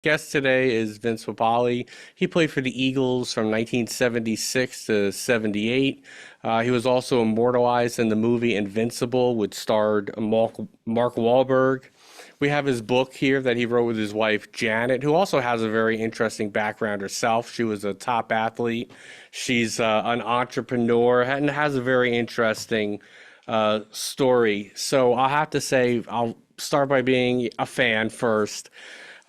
Guest today is Vince Papale. He played for the Eagles from 1976 to 78. He was also immortalized in the movie Invincible, which starred Mark Wahlberg. We have his book here that he wrote with his wife, Janet, who also has a very interesting background herself. She was a top athlete. She's an entrepreneur and has a very interesting story. So I'll have to say, I'll start by being a fan first.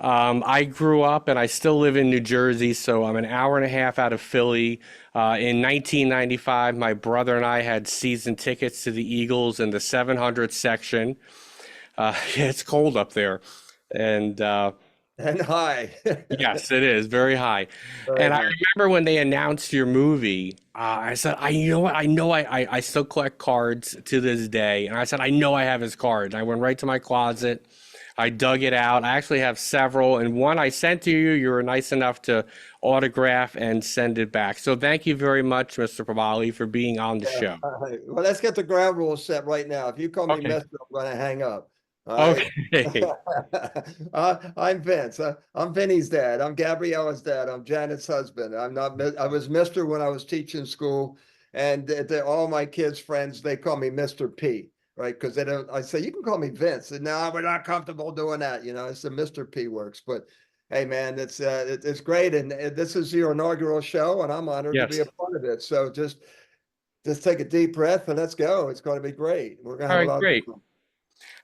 I grew up and I still live in New Jersey, so I'm an hour and a half out of Philly. In 1995, my brother and I had season tickets to the Eagles in the 700 section. Yeah, it's cold up there. And And hi. yes, it is very high. Very And I high. remember when they announced your movie, I said, you know what? I know I still collect cards to this day. And I said, I know I have his card. I went right to my closet. I dug it out. I actually have several, and one I sent to you. You were nice enough to autograph and send it back. So thank you very much, Mr. Pavali, for being on the Yeah. show. All right. Well, let's get the ground rules set right now. If you call me Okay. Mister, I'm going to hang up. All right. Okay. I'm Vince. I'm Vinny's dad. I'm Gabriella's dad. I'm Janet's husband. I'm not. I was Mister when I was teaching school, and all my kids' friends they call me Mister P. Right? Because they don't. I say you can call me Vince, and no, we're not comfortable doing that. It's the Mister P works. But hey, man, it's great, and this is your inaugural show, and I'm honored to be Yes. a part of it. So just take a deep breath and let's go. It's going to be great. We're going to All have a right, lot of great. fun.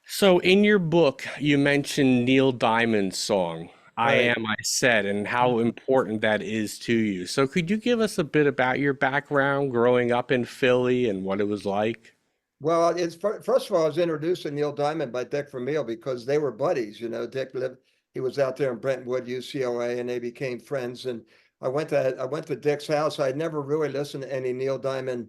So in your book, you mentioned Neil Diamond's song, I Right. Am I Said, and how important that is to you. So could you give us a bit about your background growing up in Philly and what it was like? Well, first of all, I was introduced to Neil Diamond by Dick Vermeil because they were buddies. Dick lived, he was out there in Brentwood, UCLA, and they became friends. And I went to Dick's house. I'd never really listened to any Neil Diamond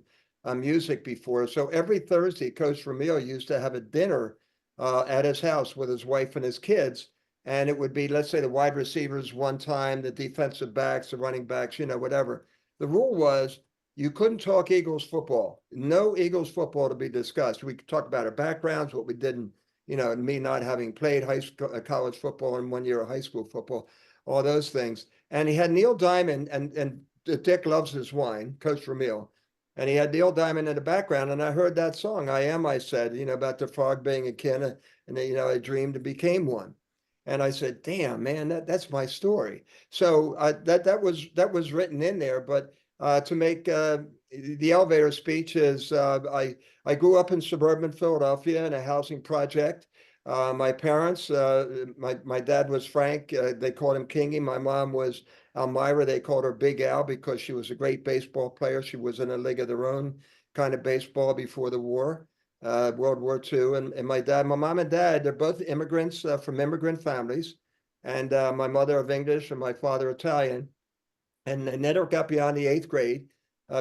music before. So every Thursday, Coach Vermeil used to have a dinner at his house with his wife and his kids. And it would be, let's say, the wide receivers one time, the defensive backs, the running backs, whatever. The rule was you couldn't talk Eagles football. No Eagles football to be discussed. We could talk about our backgrounds, what we did, and me not having played high school, college football and 1 year of high school football, all those things. And he had Neil Diamond, and Dick loves his wine, Coach Vermeil, and he had Neil Diamond in the background. And I heard that song, "I Am," I said, about the frog being a kin, and I dreamed and became one. And I said, "Damn, man, that's my story." So that was written in there, but to make the elevator speech is I grew up in suburban Philadelphia in a housing project. My parents, my dad was Frank. They called him Kingy. My mom was Elmira. They called her Big Al because she was a great baseball player. She was in a league of their own kind of baseball before the war, World War II. And my mom and dad, they're both immigrants from immigrant families. And my mother of English and my father Italian, and they never got beyond the eighth grade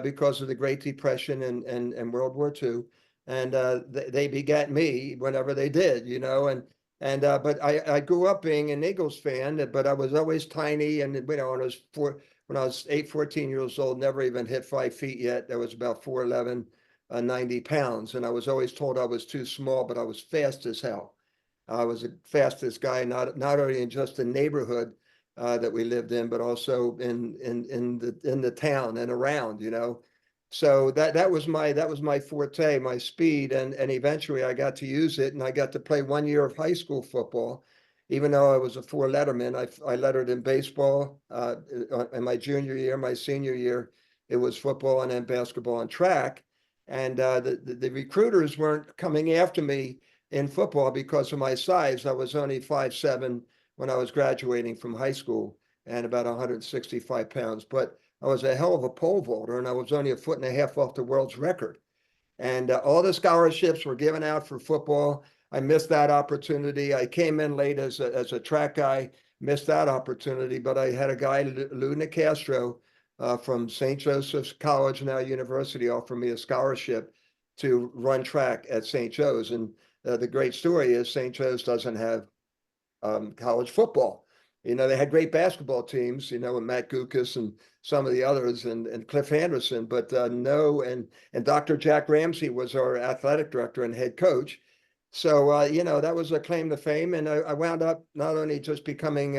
because of the Great Depression and World War II. And they begat me whenever they did, and but I grew up being an Eagles fan, but I was always tiny, and when I was 14 years old, never even hit 5 feet yet. That was about 4'11", 90 pounds, and I was always told I was too small, but I was fast as hell. I was the fastest guy, not only in just the neighborhood that we lived in, but also in the town and around. So that was my forte, my speed, and eventually I got to use it, and I got to play 1 year of high school football, even though I was a four letterman. I lettered in baseball in my junior year, my senior year, it was football and then basketball and track, and the recruiters weren't coming after me in football because of my size. I was only 5'7" when I was graduating from high school and about 165 pounds. But I was a hell of a pole vaulter, and I was only a foot and a half off the world's record. And all the scholarships were given out for football. I missed that opportunity. I came in late as a track guy, missed that opportunity. But I had a guy, Lou Nicastro, from St. Joseph's College, now University, offer me a scholarship to run track at St. Joe's. And the great story is St. Joe's doesn't have college football. They had great basketball teams, with Matt Gukas and some of the others, and Cliff Anderson, but no, and Dr. Jack Ramsey was our athletic director and head coach. So that was a claim to fame, and I wound up not only just becoming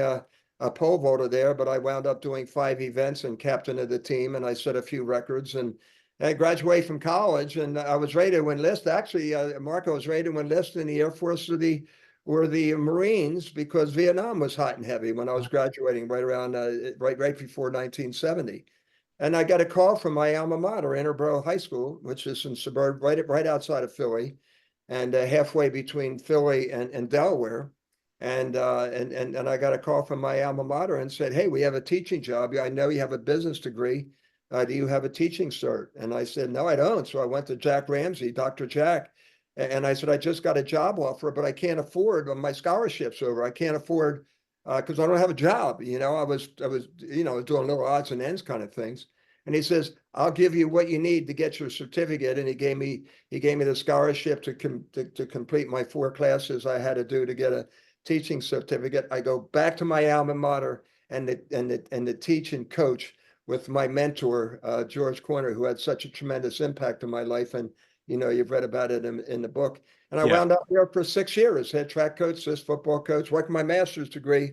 a pole vaulter there, but I wound up doing 5 events and captain of the team, and I set a few records. And I graduated from college, and I was ready to enlist. Actually, Marco was ready to enlist in the Air Force or the Marines because Vietnam was hot and heavy when I was graduating right around right before 1970. And I got a call from my alma mater, Interboro High School, which is in suburb right outside of Philly, and halfway between Philly and Delaware. And I got a call from my alma mater and said, "Hey, we have a teaching job. I know you have a business degree. Do you have a teaching cert?" And I said, "No, I don't." So I went to Jack Ramsey, Dr. Jack, and I said, "I just got a job offer, but I can't afford my scholarship's over. I can't afford because I don't have a job. I was doing little odds and ends kind of things." And he says, "I'll give you what you need to get your certificate." And he gave me the scholarship to complete my 4 classes I had to do to get a teaching certificate. I go back to my alma mater and the teach and coach with my mentor, George Corner, who had such a tremendous impact on my life. And, you've read about it in the book. And I Yeah. wound up there for 6 years, head track coach, assist football coach, worked my master's degree.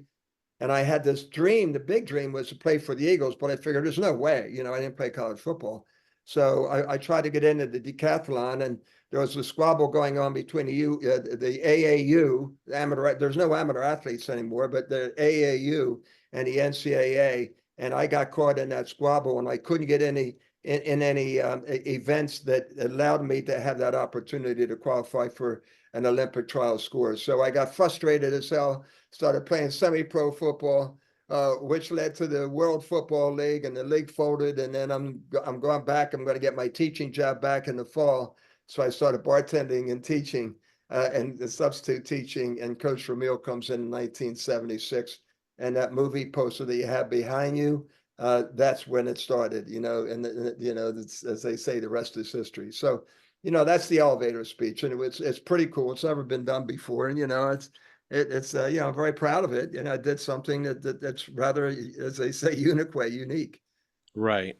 And I had this dream. The big dream was to play for the Eagles, but I figured there's no way, I didn't play college football. So I tried to get into the decathlon, and there was a squabble going on between the AAU, there's no amateur athletes anymore, but the AAU and the NCAA. And I got caught in that squabble, and I couldn't get in any events that allowed me to have that opportunity to qualify for an Olympic trial score. So I got frustrated as hell, started playing semi-pro football, which led to the World Football League, and the league folded. And then I'm going back. I'm going to get my teaching job back in the fall. So I started bartending and teaching, and the substitute teaching. And Coach Ramil comes in 1976, and that movie poster that you have behind you, that's when it started. And as they say, the rest is history. So that's the elevator speech, and it's pretty cool. It's never been done before, and it's I'm very proud of it. And I did something that's rather, as they say, unique. Right.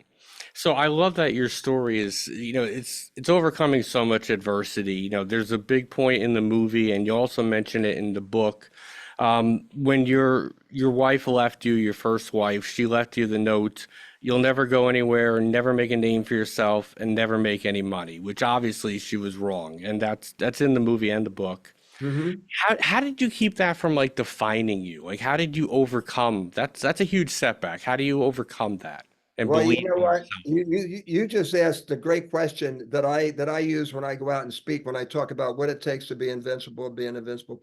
So I love that your story is, it's overcoming so much adversity. There's a big point in the movie, and you also mention it in the book. When your wife left you, your first wife, she left you the note, "You'll never go anywhere, never make a name for yourself, and never make any money," which obviously she was wrong, and that's in the movie and the book. Mm-hmm. How did you keep that from like defining you? Like how did you overcome that's a huge setback. How do you overcome that and Well, you believe know in what? yourself? You just asked a great question that I use when I go out and speak, when I talk about what it takes to be invincible, be an invincible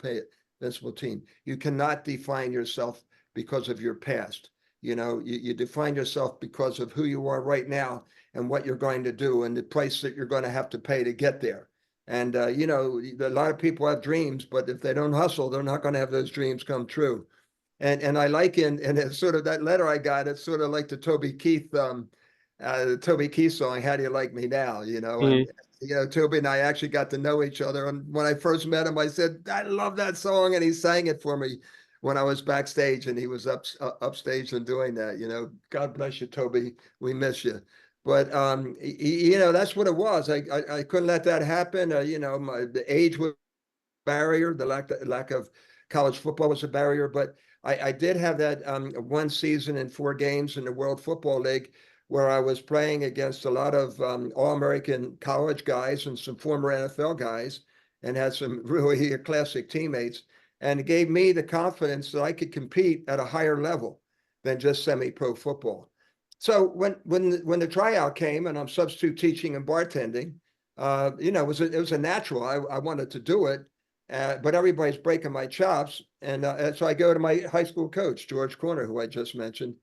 team. You cannot define yourself because of your past. You define yourself because of who you are right now and what you're going to do and the price that you're going to have to pay to get there. And a lot of people have dreams, but if they don't hustle, they're not going to have those dreams come true. And I like and it's sort of that letter I got, it's sort of like the Toby Keith song, "How Do You Like Me Now?" And Mhm. Toby and I actually got to know each other. And when I first met him, I said, "I love that song," and he sang it for me when I was backstage, and he was upstage and doing that. God bless you, Toby. We miss you. But that's what it was. I couldn't let that happen. The age was a barrier, the lack of college football was a barrier, but I did have that one season and 4 games in the World Football League where I was playing against a lot of All-American college guys and some former NFL guys, and had some really classic teammates. And it gave me the confidence that I could compete at a higher level than just semi-pro football. So when the tryout came and I'm substitute teaching and bartending, it was a natural. I wanted to do it, but everybody's breaking my chops. And so I go to my high school coach, George Corner, who I just mentioned,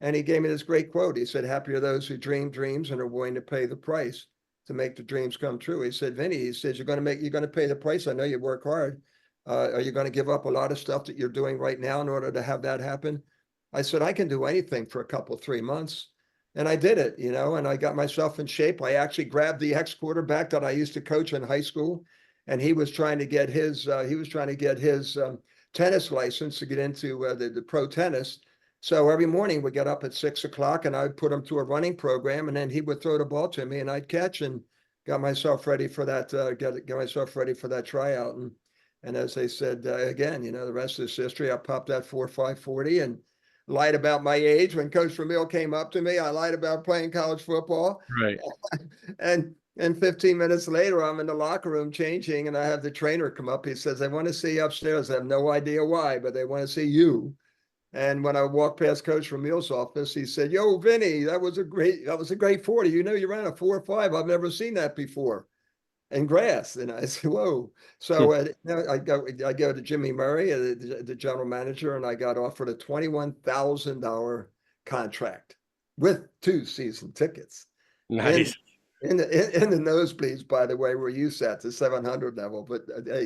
and he gave me this great quote. He said, "Happy are those who dream dreams and are willing to pay the price to make the dreams come true." He said, "Vinny," he says, you're going to pay the price. I know you work hard. Are you going to give up a lot of stuff that you're doing right now in order to have that happen?" I said, "I can do anything for a couple, 3 months." And I did it, and I got myself in shape. I actually grabbed the ex-quarterback that I used to coach in high school, and he was trying to get his tennis license to get into the pro tennis. So every morning we get up at 6 o'clock, and I'd put him through a running program, and then he would throw the ball to me, and I'd catch, and got myself ready for that. Get myself ready for that tryout, and as they said again, the rest is history. I popped that 4.5 40, and lied about my age. When Coach Vermeil came up to me, I lied about playing college football. Right. And 15 minutes later, I'm in the locker room changing, and I have the trainer come up. He says, "I want to see you upstairs." I have no idea why, but they want to see you. And when I walked past Coach Vermeil's office, he said, "Yo, Vinny, that was a great 40. You know, you ran a 4.5. I've never seen that before." And grass. And I said, "Whoa." So I go to Jimmy Murray, the general manager, and I got offered a $21,000 contract with 2 season tickets in Nice. in the nosebleeds, by the way, where you sat, the 700 level, but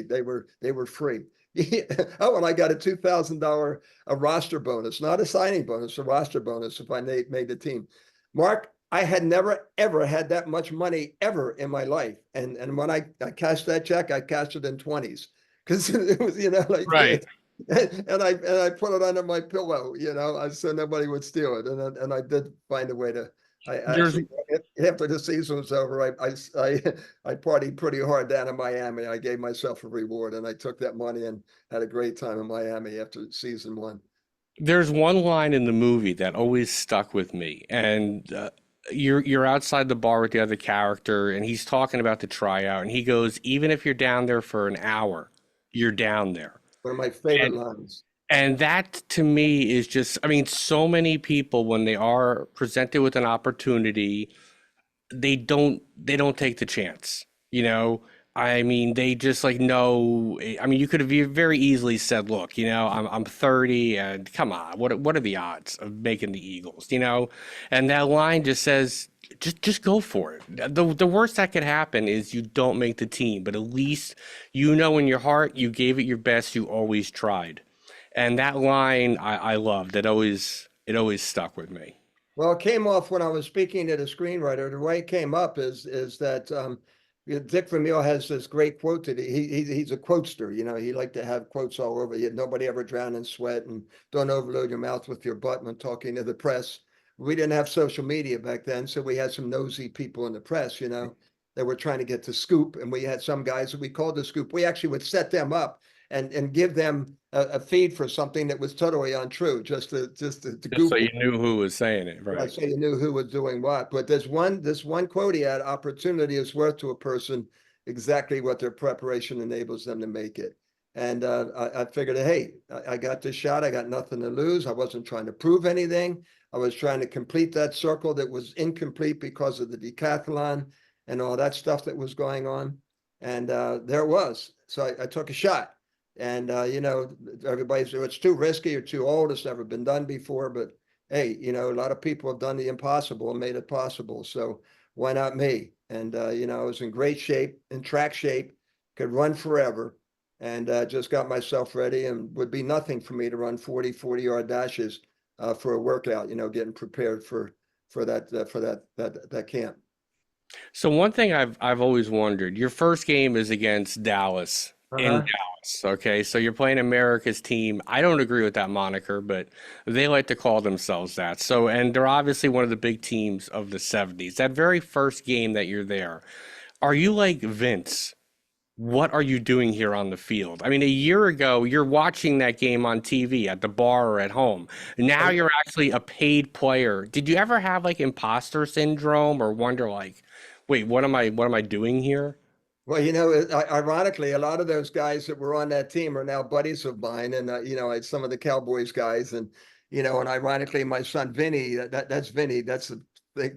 they were free. Oh, and I got a $2,000 a roster bonus, not a signing bonus, a roster bonus if I made the team. Mark, I had never ever had that much money ever in my life, and when I cashed that check, I cashed it in 20s because it was like Right. and I put it under my pillow, so nobody would steal it, and I did find a way to. I There's actually, after the season was over, I partied pretty hard down in Miami. I gave myself a reward, and I took that money and had a great time in Miami after season 1. there's one line in the movie that always stuck with me, and you're outside the bar with the other character, and he's talking about the tryout, and he goes, "Even if you're down there for an hour, you're down there." One of my favorite And lines. and that to me is just, I mean, so many people when they are presented with an opportunity, they don't take the chance, you know. I mean, they just like no. I mean, you could have very easily said, "Look, I'm 30, and come on, what are the odds of making the Eagles?" And that line just says, just go for it. The worst that could happen is you don't make the team, but at least in your heart you gave it your best. You always tried, and that line I loved. It always stuck with me. Well, it came off when I was speaking to the screenwriter. The way it came up is that Dick Vermeil has this great quote that he's a quotester. He liked to have quotes all over. Nobody ever drown in sweat, and don't overload your mouth with your butt when talking to the press. We didn't have social media back then, so we had some nosy people in the press, that were trying to get the scoop, and we had some guys that we called the scoop. We actually would set them up and give them a feed for something that was totally untrue, just to Just so goof you them. knew who was saying it, Yeah, right? so you knew who was doing what. But this one quote he had: "Opportunity is worth to a person exactly what their preparation enables them to make it." And I figured, hey, I got this shot. I got nothing to lose. I wasn't trying to prove anything. I was trying to complete that circle that was incomplete because of the decathlon and all that stuff that was going on. And there it was. So I took a shot. And everybody said it's too risky or too old. It's never been done before. But hey, a lot of people have done the impossible and made it possible. So why not me? And I was in great shape, in track shape, could run forever, and just got myself ready. And would be nothing for me to run 40-yard dashes for a workout. Getting prepared for that camp. So one thing I've always wondered, your first game is against Dallas in Uh-huh. Dallas. Okay, so you're playing America's team. I don't agree with that moniker, but they like to call themselves that. So, and they're obviously one of the big teams of the 70s. That very first game that you're there, are you like Vince? What are you doing here on the field? I mean, a year ago, you're watching that game on TV at the bar or at home. Now Well, you're actually a paid player. Did you ever have like imposter syndrome or wonder like, wait, what am I doing here? Well, ironically, a lot of those guys that were on that team are now buddies of mine, and some of the Cowboys guys, and ironically, my son Vinny, that's Vinny, that's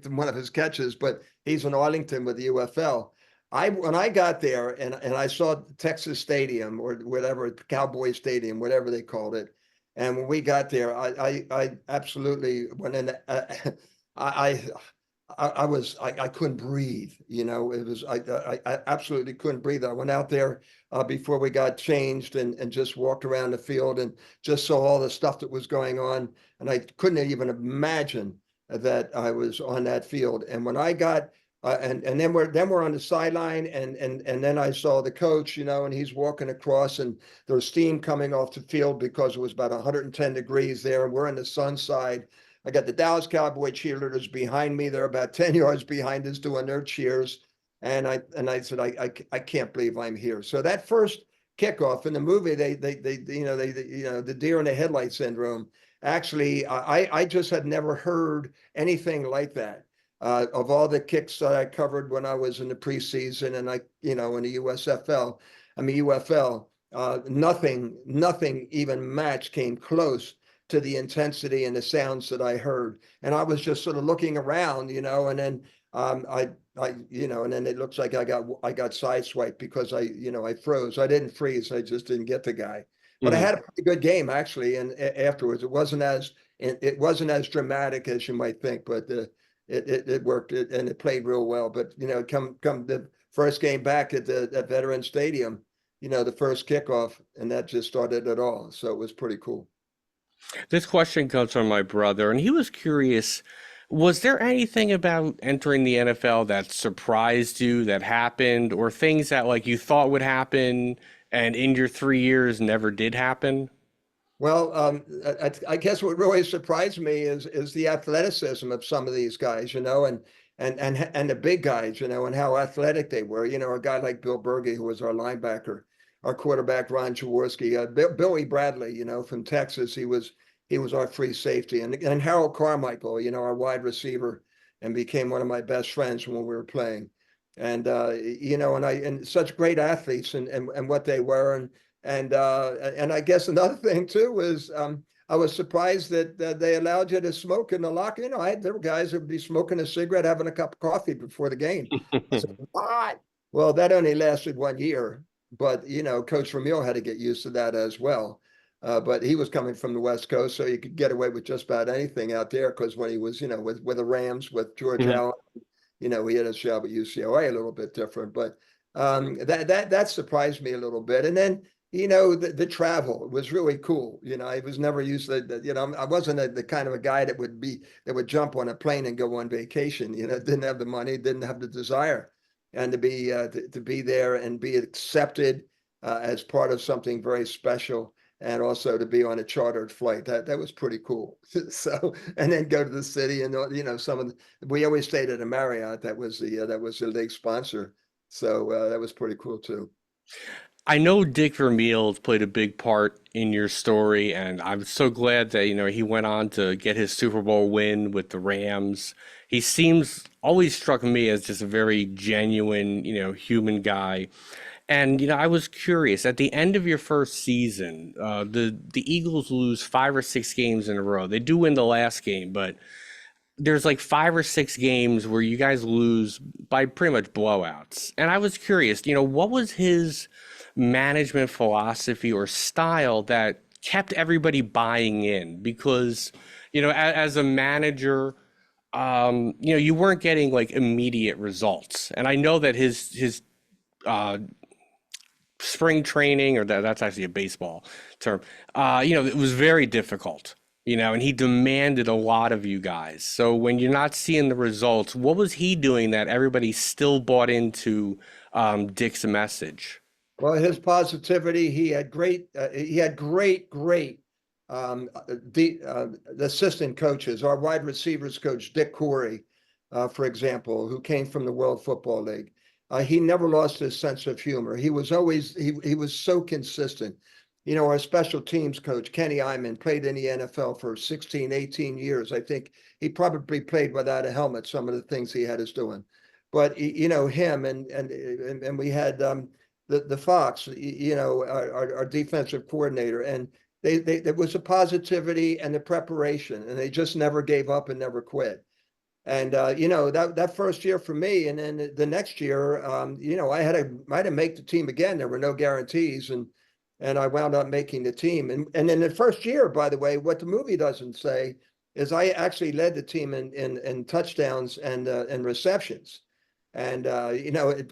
one of his catches, but he's in Arlington with the UFL. When I got there and I saw Texas Stadium or whatever, Cowboy Stadium, whatever they called it, and when we got there, I absolutely went in. I I couldn't breathe. It was I absolutely couldn't breathe. I went out there before we got changed and just walked around the field and just saw all the stuff that was going on, and I couldn't even imagine that I was on that field. And when I got and then we're on the sideline, and then I saw the coach, and he's walking across, and there's steam coming off the field because it was about 110 degrees there, and we're in the sun side. I got the Dallas Cowboy cheerleaders behind me. They're about 10 yards behind us doing their cheers. And I said, I can't believe I'm here. So that first kickoff in the movie, they the deer in the headlight syndrome. actually, I just had never heard anything like that. Of all the kicks that I covered when I was in the preseason and in the USFL, I mean UFL, nothing even match came close to the intensity and the sounds that I heard. And I was just sort of looking around, and then and then it looks like I got sideswiped because I froze. I didn't freeze. I just didn't get the guy. But I Mhm. had a pretty good game actually, and afterwards it wasn't as dramatic as you might think, but it worked and it played real well. But come the first game back at Veteran Stadium, the first kickoff, and that just started it all. So it was pretty cool. This question comes from my brother, and he was curious, was there anything about entering the NFL that surprised you that happened, or things that like you thought would happen and in your 3 years never did happen? Well, I guess what really surprised me is the athleticism of some of these guys, and the big guys, and how athletic they were. A guy like Bill Berge, who was our linebacker, our quarterback Ron Jaworski, Billy Bradley, from Texas, he was our free safety, and Harold Carmichael, our wide receiver, and became one of my best friends when we were playing, and such great athletes and what they were, and I guess another thing too was I was surprised that they allowed you to smoke in the locker. There were guys that would be smoking a cigarette, having a cup of coffee before the game. I said, "What?" Well, that only lasted 1 year, but Coach Ramil had to get used to that as well. But he was coming from the West Coast, so you could get away with just about anything out there. Because when he was, with the Rams, with George Mhm. Allen, he had a job at UCLA a little bit different, but that surprised me a little bit. And then the travel was really cool. I was never used to, I wasn't the kind of a guy that would jump on a plane and go on vacation. Didn't have the money, didn't have the desire, and to be there and be accepted as part of something very special. And also to be on a chartered flight, that was pretty cool. So, and then go to the city, and we always stayed at a Marriott. That was the league sponsor. So that was pretty cool too. I know Dick Vermeil played a big part in your story, and I'm so glad that, he went on to get his Super Bowl win with the Rams. He seems always struck me as just a very genuine, human guy. And, I was curious, at the end of your first season, the Eagles lose 5 or 6 games in a row. They do win the last game, but there's like 5 or 6 games where you guys lose by pretty much blowouts. And I was curious, what was his management philosophy or style that kept everybody buying in? Because, as a manager, you weren't getting like immediate results. And I know that his uh, spring training, or that's actually a baseball term, it was very difficult, and he demanded a lot of you guys. So when you're not seeing the results, what was he doing that everybody still bought into Dick's message? Well, his positivity, he had great the assistant coaches. Our wide receivers coach, Dick Corey, for example, who came from the World Football League. He never lost his sense of humor. He was so consistent. Our special teams coach, Kenny Iman, played in the NFL for 16, 18 years. I think he probably played without a helmet, some of the things he had us doing. But him and we had the Fox, our defensive coordinator, and there was a positivity and the preparation, and they just never gave up and never quit. And that first year for me, and then the next year, I had to make the team again. There were no guarantees, and I wound up making the team. And in the first year, by the way, what the movie doesn't say is I actually led the team in touchdowns and receptions. And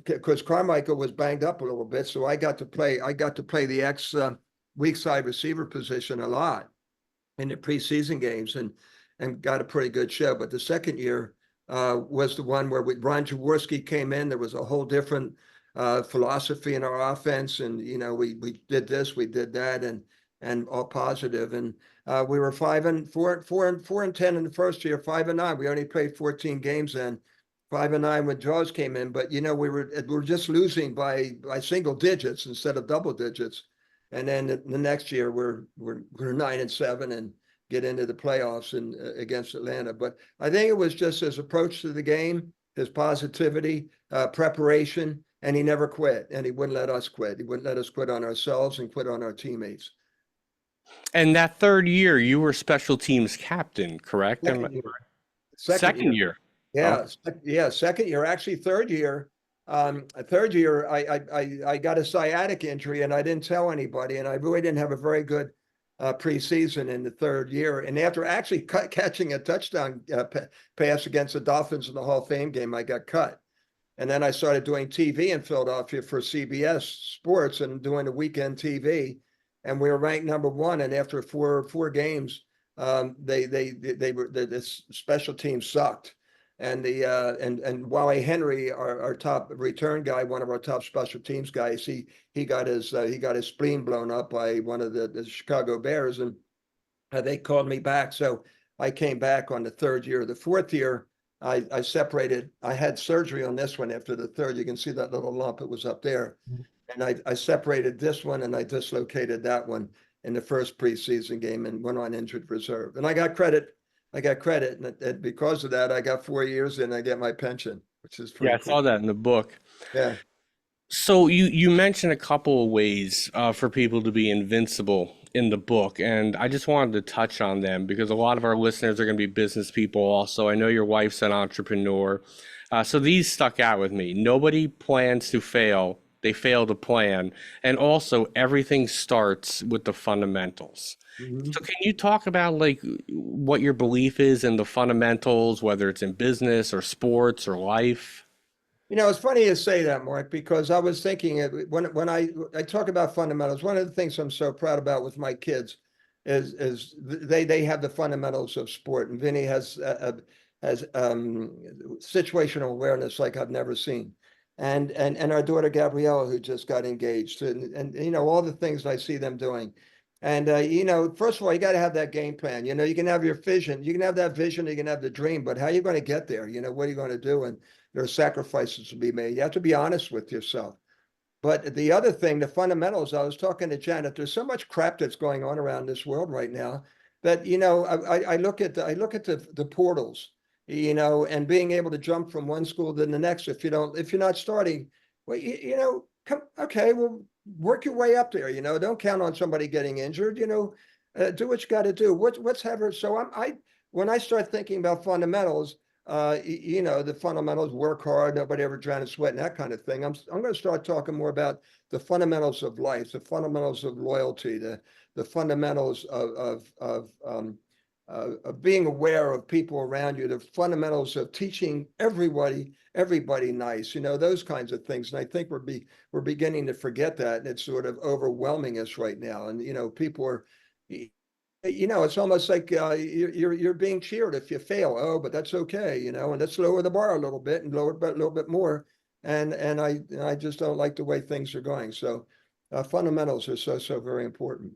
because Carmichael was banged up a little bit, so I got to play the weak side receiver position a lot in the preseason games, and got a pretty good show. But the second year was the one where Ron Jaworski came in. There was a whole different philosophy in our offense, and we did this, we did that, and all positive. And we were 5-4, 4-10 in the first year, 5-9. We only played 14 games then. 5-9 when Jaws came in, but we were just losing by single digits instead of double digits. And then the next year we're 9-7 and get into the playoffs and against Atlanta. But I think it was just his approach to the game, his positivity, preparation, and he never quit. And he wouldn't let us quit. He wouldn't let us quit on ourselves and quit on our teammates. And that third year, you were special teams captain, correct? Second year. Second Second year. year. Oh, Yeah, yeah, second year. Actually, third year. Third year, I got a sciatic injury and I didn't tell anybody, and I really didn't have a very good preseason in the third year. And after actually catching a touchdown pass against the Dolphins in the Hall of Fame game, I got cut. And then I started doing TV in Philadelphia for CBS Sports and doing the weekend TV, and we were ranked number one. And after four games, they were the special team sucked. And and Wally Henry, our top return guy, one of our top special teams guys, he got his spleen blown up by one of the Chicago Bears, and they called me back. So I came back on the third year. The fourth year, I separated. I had surgery on this one after the third. You can see that little lump. It was up there. And I separated this one and I dislocated that one in the first preseason game and went on injured reserve. And I got credit. And because of that, I got 4 years and I get my pension, which is yeah, pretty I cool. saw that in the book. Yeah. So you mentioned a couple of ways for people to be invincible in the book, and I just wanted to touch on them because a lot of our listeners are going to be business people also. I know your wife's an entrepreneur. So these stuck out with me. Nobody plans to fail. They fail to plan. And also everything starts with the fundamentals. Mhm. So can you talk about like what your belief is in the fundamentals, whether it's in business or sports or life? It's funny you say that, Mark, because I was thinking when I talk about fundamentals, one of the things I'm so proud about with my kids is they have the fundamentals of sport, and Vinny has situational awareness like I've never seen, and our daughter Gabriella, who just got engaged, and all the things I see them doing. And first of all, you got to have that game plan. You can have your vision, you can have that vision, you can have the dream, but how are you going to get there? What are you going to do? And there are sacrifices to be made. You have to be honest with yourself. But the other thing, the fundamentals, I was talking to Janet, there's so much crap that's going on around this world right now that, I look at the portals, and being able to jump from one school to the next. If you're not starting, well, come, okay, well, work your way up there, don't count on somebody getting injured, do what you got to do. What's ever, so when I start thinking about fundamentals, the fundamentals, work hard, nobody ever drown in sweat and that kind of thing. I'm going to start talking more about the fundamentals of life, the fundamentals of loyalty, the fundamentals of being aware of people around you, the fundamentals of teaching everybody nice, those kinds of things. And I think we're beginning to forget that, and it's sort of overwhelming us right now. And people are, it's almost like you're being cheered if you fail. Oh, but that's okay, and let's lower the bar a little bit and lower it a little bit more. And I just don't like the way things are going. So fundamentals are so very important.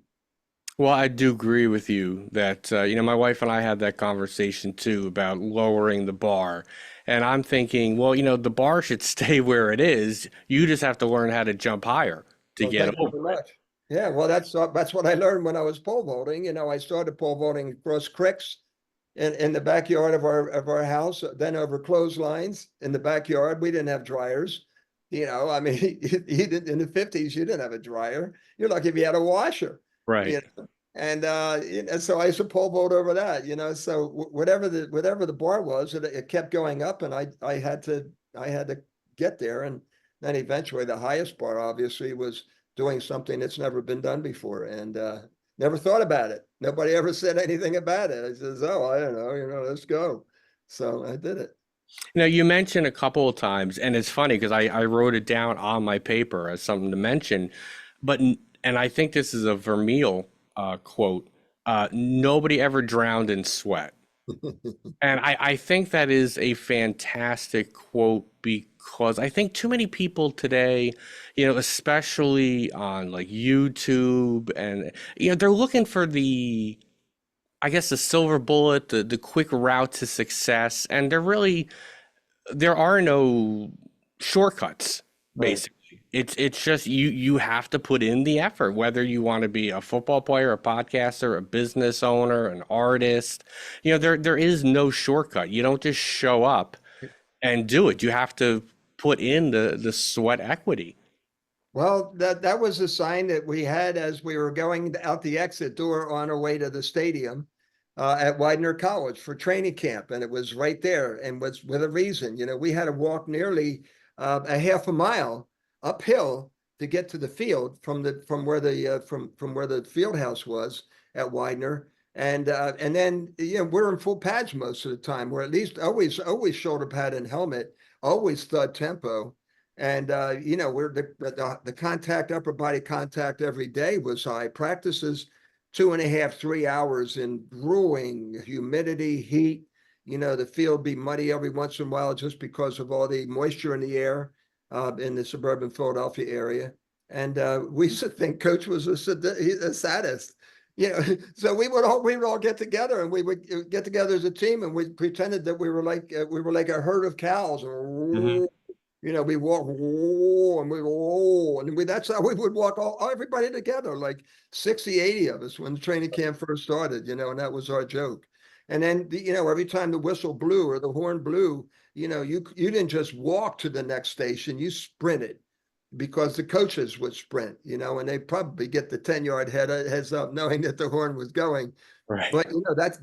Well, I do agree with you that, my wife and I had that conversation too about lowering the bar. And I'm thinking, well, the bar should stay where it is. You just have to learn how to jump higher to Well, get thank you over very it. much. Yeah, well, that's what I learned when I was pole vaulting. I started pole vaulting across creeks in the backyard of our house, then over clotheslines in the backyard. We didn't have dryers. I mean, you didn't, in the 50s, you didn't have a dryer. You're lucky if you had a washer. Right. You and so I used to pole vault over that. So whatever the bar was, it kept going up, and I had to get there, and then eventually the highest bar obviously was doing something that's never been done before, and never thought about it. Nobody ever said anything about it. I says, "Oh, I don't know, let's go." So I did it. Now, you mentioned a couple of times, and it's funny because I wrote it down on my paper as something to mention, and I think this is a Vermeil quote, nobody ever drowned in sweat. And I think that is a fantastic quote because I think too many people today, especially on like YouTube and, they're looking for I guess the silver bullet, the quick route to success. And there are no shortcuts, Right. basically. It's just you have to put in the effort, whether you want to be a football player, a podcaster, a business owner, an artist. There is no shortcut. You don't just show up and do it. You have to put in the sweat equity. Well, that was a sign that we had as we were going out the exit door on our way to the stadium at Widener College for training camp, and it was right there, and was with a reason. We had to walk nearly a half a mile uphill to get to the field from where the field house was at Widener, and then we're in full pads most of the time. We're at least always shoulder pad and helmet, always thud tempo. And we're the contact, upper body contact every day was high. Practices 2.5, 3 hours in brewing humidity, heat. The field be muddy every once in a while just because of all the moisture in the air in the suburban Philadelphia area. And we used to think coach was a sadist. So we would all get together, and we would get together as a team, and we pretended that we were like a herd of cows. Hmm. We walk, and that's how we would walk everybody together, like 60, 80 of us when the training camp first started, and that was our joke. And then, every time the whistle blew or the horn blew, you didn't just walk to the next station, you sprinted because the coaches would sprint, and they probably get the 10-yard heads up knowing that the horn was going. Right. But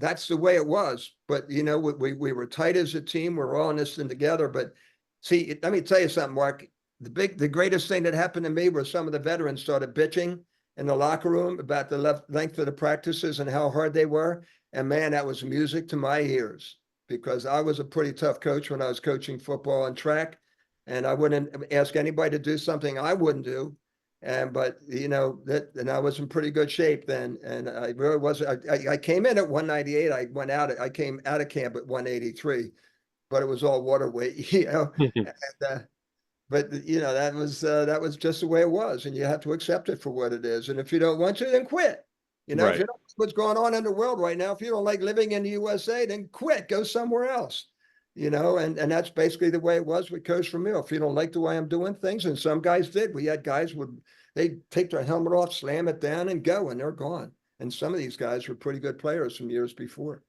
that's the way it was. But we were tight as a team. We're all in this thing together. But see, let me tell you something, Mark. The greatest thing that happened to me was some of the veterans started bitching in the locker room about the length of the practices and how hard they were. And man, that was music to my ears because I was a pretty tough coach when I was coaching football and track, and I wouldn't ask anybody to do something I wouldn't do. But and I was in pretty good shape then, and I really was. I came in at 198. I came out of camp at 183, but it was all water weight, And, but that was just the way it was, and you have to accept it for what it is. And if you don't want to, then quit. If Right. you don't like what's going on in the world right now, if you don't like living in the USA, then quit. Go somewhere else. And that's basically the way it was with Coach Vermeil. If you don't like the way I'm doing things, and some guys did, we had guys they take their helmet off, slam it down, and go, and they're gone. And some of these guys were pretty good players from years before.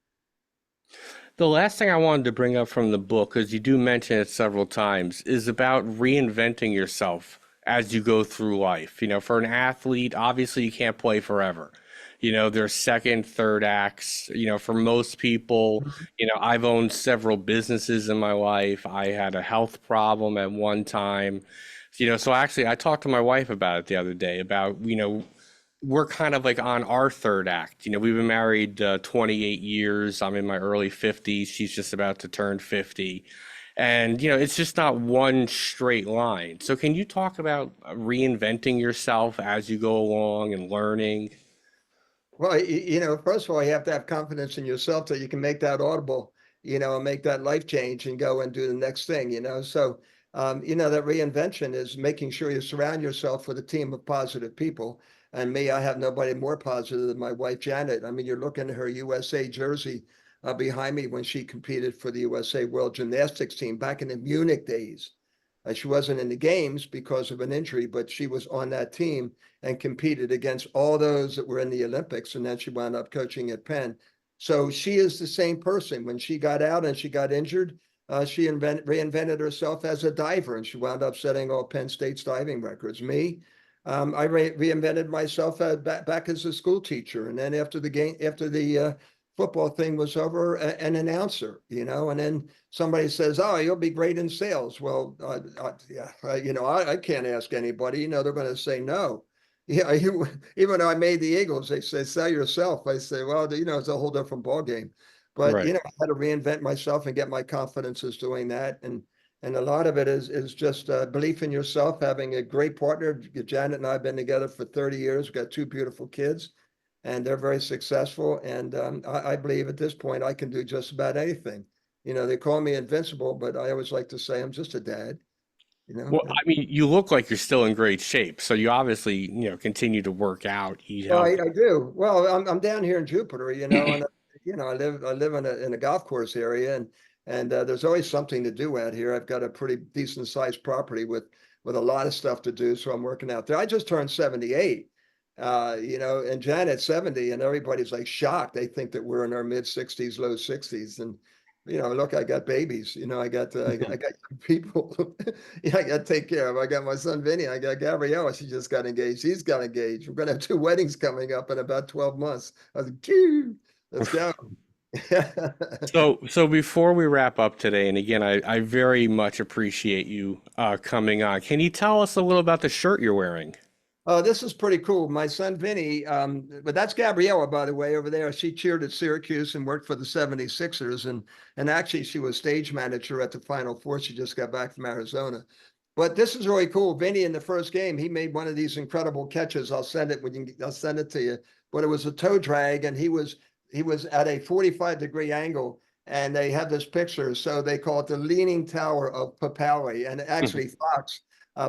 The last thing I wanted to bring up from the book, because you do mention it several times, is about reinventing yourself as you go through life. For an athlete, obviously you can't play forever. There's second, third acts. For most people, I've owned several businesses in my life. I had a health problem at one time. So actually I talked to my wife about it the other day about, we're kind of like on our third act. We've been married 28 years. I'm in my early 50s. She's just about to turn 50. And, it's just not one straight line. So, can you talk about reinventing yourself as you go along and learning? Well, first of all, you have to have confidence in yourself that you can make that audible, and make that life change and go and do the next thing. So, that reinvention is making sure you surround yourself with a team of positive people. And me, I have nobody more positive than my wife, Janet. I mean, you're looking at her USA jersey behind me when she competed for the USA World Gymnastics team back in the Munich days. She wasn't in the games because of an injury, but she was on that team and competed against all those that were in the Olympics. And then she wound up coaching at Penn. So she is the same person. When she got out and she got injured, she reinvented herself as a diver, and she wound up setting all Penn State's diving records. Me, I reinvented myself back as a school teacher, and then after the football thing was over, an announcer, and then somebody says, "Oh, you'll be great in sales." Well, yeah, I can't ask anybody. They're going to say no. Yeah, even though I made the Eagles, they say sell yourself. I say, well, it's a whole different ball game. But Right. I had to reinvent myself and get my confidence is doing that, and a lot of it is just belief in yourself, having a great partner. Janet and I have been together for 30 years. We've got two beautiful kids, and they're very successful. And I believe at this point I can do just about anything. They call me invincible, but I always like to say I'm just a dad. You know, Well, I mean, you look like you're still in great shape. So, you obviously, continue to work out, eat well, healthy. I do. Well, I'm down here in Jupiter, and I live in a golf course area, and there's always something to do out here. I've got a pretty decent sized property with with a lot of stuff to do. So I'm working out there. I just turned 78, and Janet's 70, and everybody's like shocked. They think that we're in our mid 60s, low 60s. And, look, I got babies, I got people, I got to take care of. I got my son, Vinny. I got Gabriella. She just got engaged. He's got engaged. We're going to have 2 weddings coming up in about 12 months. I was like, "Phew, let's go." So before we wrap up today, and again, I very much appreciate you coming on. Can you tell us a little about the shirt you're wearing? Oh, this is pretty cool. My son Vinny, but that's Gabriella, by the way, over there. She cheered at Syracuse and worked for the 76ers. And actually she was stage manager at the Final Four. She just got back from Arizona. But this is really cool. Vinny in the first game, he made one of these incredible catches. I'll send it I'll send it to you. But it was a toe drag, and he was at a 45-degree angle. And they have this picture. So they call it the Leaning Tower of Papale. And actually Fox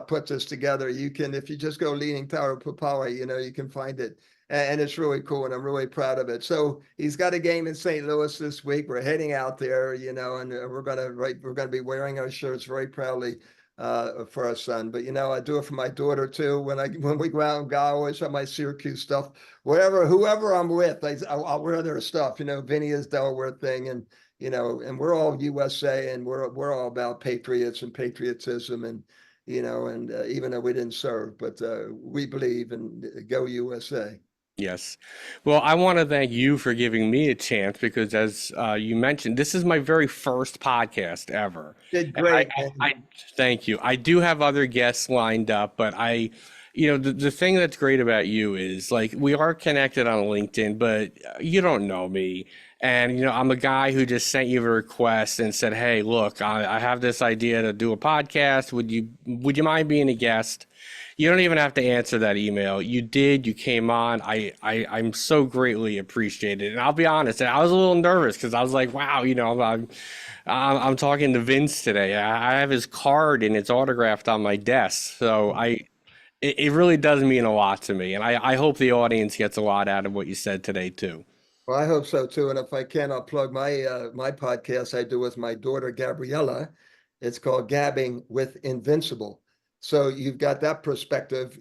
put this together. You can, if you just go Leaning Tower of Papale, you can find it. And it's really cool, and I'm really proud of it. So he's got a game in St. Louis this week. We're heading out there, and we're gonna be wearing our shirts very proudly for our son. But I do it for my daughter too. When we go out and go, I always have my Syracuse stuff. Whoever I'm with, I'll wear their stuff. Vinny is Delaware thing, and and we're all USA, and we're all about patriots and patriotism, and even though we didn't serve, but we believe in go USA. Yes. Well, I want to thank you for giving me a chance because, as you mentioned, this is my very first podcast ever. Did And I, great, I, man. I thank you. I do have other guests lined up, but the thing that's great about you is like we are connected on LinkedIn, but you don't know me. And, I'm a guy who just sent you a request and said, "Hey, look, I have this idea to do a podcast. Would you mind being a guest?" You don't even have to answer that email. You did. You came on. I'm so greatly appreciated. And I'll be honest, I was a little nervous because I was like, wow, I'm talking to Vince today. I have his card and it's autographed on my desk. So it really does mean a lot to me. And I hope the audience gets a lot out of what you said today too. Well, I hope so too. And if I can, I'll plug my podcast I do with my daughter Gabriella. It's called Gabbing with Invincible. So you've got that perspective,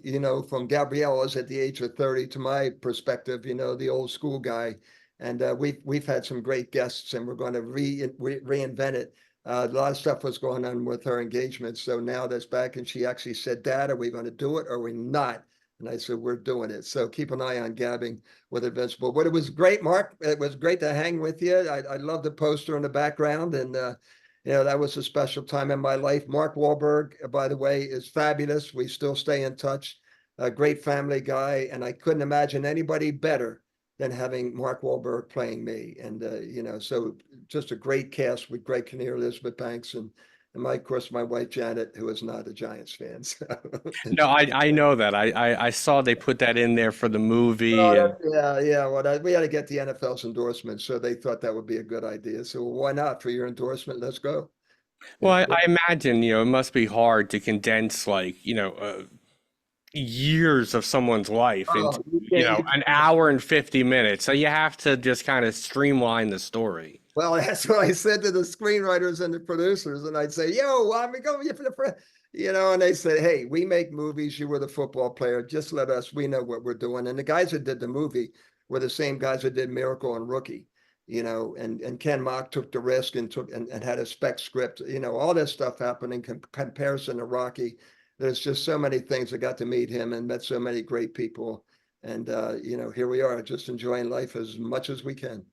from Gabriella's at the age of 30 to my perspective, the old school guy. And we've had some great guests, and we're going to reinvent it. A lot of stuff was going on with her engagement. So now that's back, and she actually said, "Dad, are we going to do it or are we not?" And I said, "We're doing it." So keep an eye on Gabbing with Invincible. But it was great, Mark. It was great to hang with you. I love the poster in the background, and that was a special time in my life. Mark Wahlberg, by the way, is fabulous. We still stay in touch. A great family guy, and I couldn't imagine anybody better than having Mark Wahlberg playing me. And so just a great cast with Greg Kinnear, Elizabeth Banks, and of course, my wife Janet, who is not a Giants fan. So, and No, I know that. I saw they put that in there for the movie, oh, and yeah, yeah. Well, we had to get the NFL's endorsement, so they thought that would be a good idea. So why not for your endorsement? Let's go. well, Yeah. I imagine it must be hard to condense like years of someone's life into Oh, you can't. an hour and 50 minutes. So you have to just kind of streamline the story. Well, that's what I said to the screenwriters and the producers, and I'd say, "Yo, I'm going for the friend." And they said, "Hey, we make movies. You were the football player. Just let us. We know what we're doing." And the guys that did the movie were the same guys that did Miracle and Rookie. And Ken Mock took the risk and and had a spec script. All this stuff happened in comparison to Rocky. There's just so many things. I got to meet him and met so many great people. And here we are, just enjoying life as much as we can.